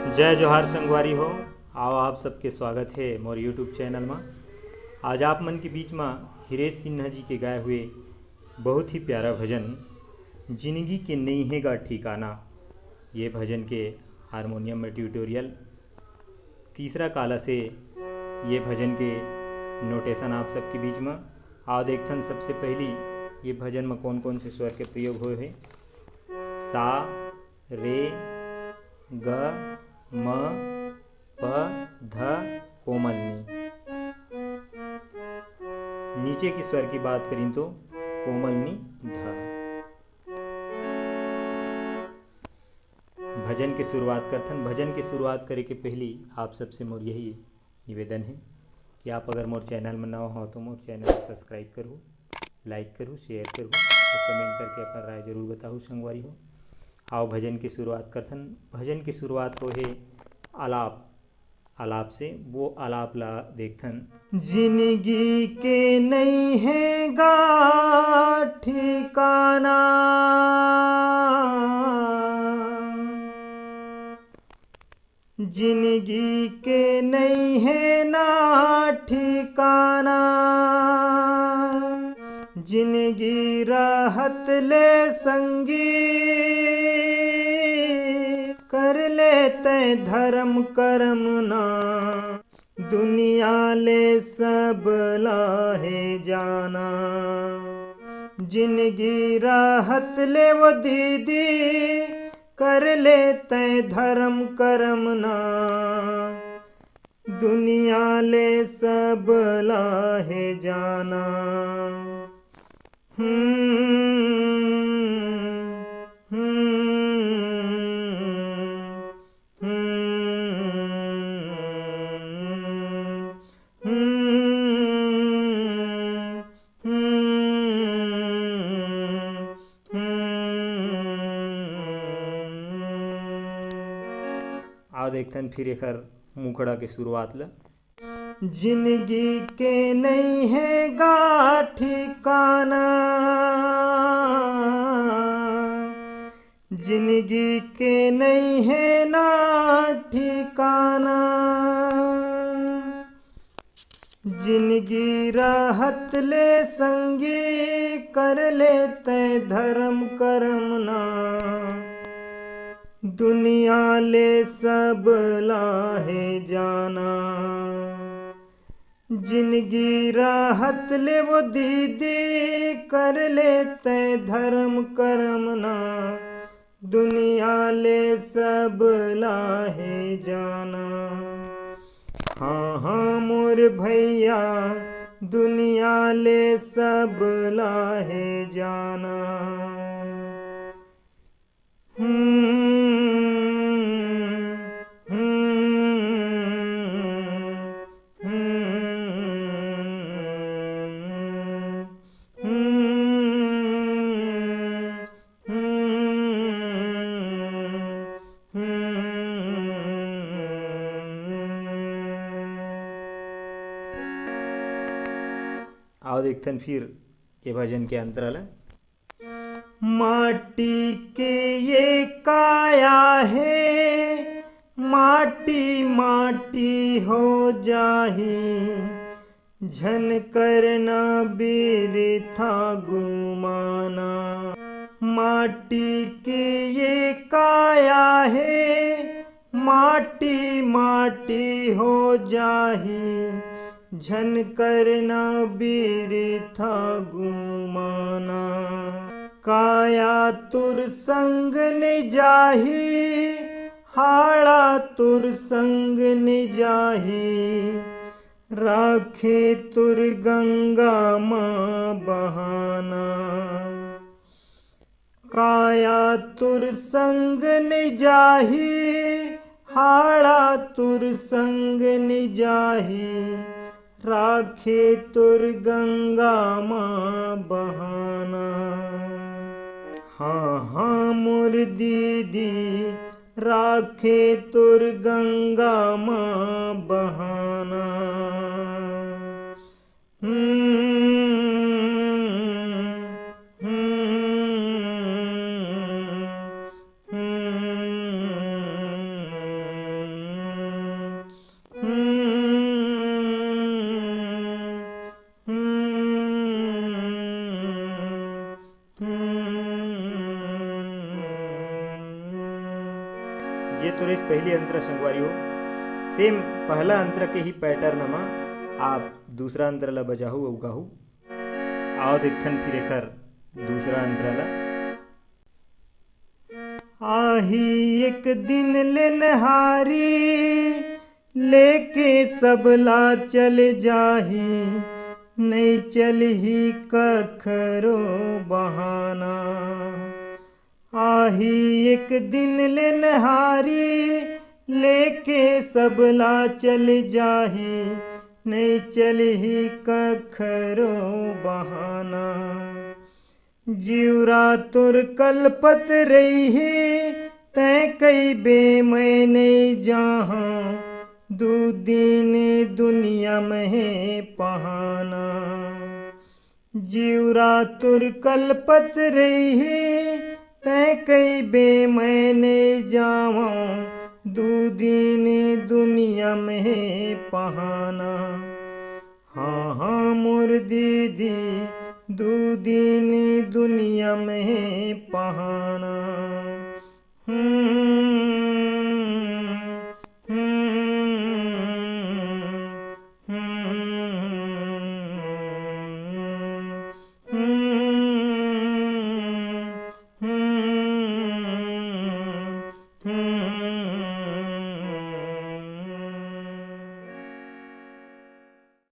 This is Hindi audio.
जय जोहार संगवारी हो। आओ आप सबके स्वागत है मोर यूट्यूब चैनल में। आज आप मन के बीच में हिरेश सिन्हा जी के गाए हुए बहुत ही प्यारा भजन जिंदगी के नहीं है गा ठिकाना, ये भजन के हारमोनियम में ट्यूटोरियल तीसरा काला से ये भजन के नोटेशन आप सबके बीच में। आओ देखथन सबसे पहली ये भजन में कौन कौन से स्वर के प्रयोग हुए हैं। सा, रे, ग, म, प, ध, कोमल नी। नीचे की स्वर की बात करें तो कोमल नी, ध। भजन की शुरुआत करथन। भजन की शुरुआत करे के पहली आप सबसे मोर यही निवेदन है कि आप अगर मोर चैनल में नवा हो तो मोर चैनल को सब्सक्राइब करूँ, लाइक करूँ, शेयर करूँ और कमेंट करके अपना राय जरूर बताऊँ संगवारी हो। आओ भजन की शुरुआत करथन। भजन की शुरुआत हो है आलाप। आलाप से वो आलाप ला देखथन। जिंदगी के नहीं है गा ठिकाना, जिंदगी के नहीं है ना ठिकाना, जिंदगी राहत ले संगी कर लेते धर्म कर्म ना, दुनिया ले सब लाहे जाना, जिंदगी राहत ले वो दीदी कर लेते धर्म कर्म ना, दुनिया ले सब लाहे जाना। आओ देखते फिर एक मुखड़ा के शुरुआत ला। जिंदगी के नहीं है गा ठिकाना, जिंदगी के नहीं है ना ठिकाना, जिंदगी राहत ले संगी कर लेते धर्म कर्म ना, दुनिया ले सब लाहे जाना, जिंदगी राहत ले वो दीदी कर लेते धर्म कर्म ना, दुनिया ले सब लाहे जाना। हाँ हाँ मोर भैया दुनिया ले सब लाहे जाना। आओ देखते फिर ये भजन के अंतराल। माटी के ये काया है, माटी माटी हो जाही, झन करना बिरथा गुमाना, माटी के ये काया है, माटी माटी हो जाही, झन करना बिरथा गुमाना, काया तुर संग न जाही, हाड़ा तुर संग न जाही, राखे तुर गंगा माँ बहाना, काया तुर संग न जाही, हाड़ा तुर संग न जाही, राखे तुर गंगा माँ बहाना। हाँ हाँ मोर दीदी राखे तुर गंगा माँ बहाना। ये तो रही पहली अंतरा संगवारी हो। सेम पहला अंतरा के ही पैटर्न में आप दूसरा अंतरा ला बजाहू अउ गाहू। आओ देखन फिर एकर दूसरा अंतरा ला। आही एक दिन लेनहारी लेके सबला चल जाही, नहीं चलही कखरो बहाना। आही एक दिन लेनहारी लेके सबला चल जाही, नहीं चलही कखरो बहाना। जीवरा तुर कलपत रही तै कई बे मैं नहीं जहाँ, दू दिन दुनिया में पहाना। जीवरा तुर कलपत रही तै कई बे मैं नहीं जावा, दू दिन दुनिया में पहाना। हाँ हाँ मोर दीदी दू दिन दुनिया में पहाना।